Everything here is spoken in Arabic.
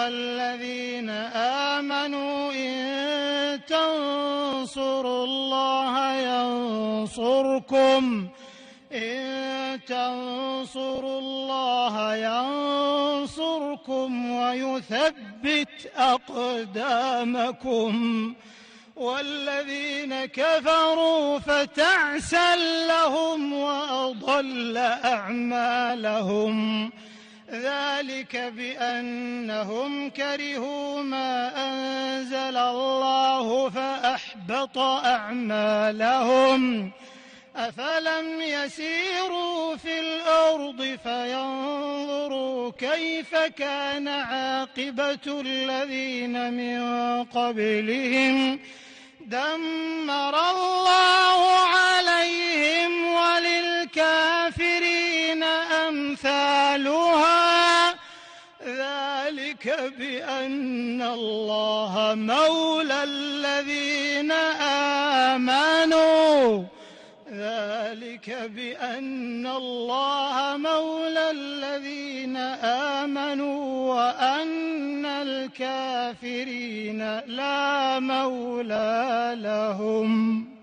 الذين آمنوا إن تنصروا الله ينصركم ويثبت أقدامكم والذين كفروا فتعسا لهم وأضل أعمالهم ذلك بأنهم كرهوا ما أنزل الله فأحبط أعمالهم أفلم يسيروا في الأرض فينظروا كيف كان عاقبة الذين من قبلهم دمر الله عليهم وللكافرين أمثالها ذلك بأن الله مولى الذين آمنوا وأن الكافرين لا مولى لهم.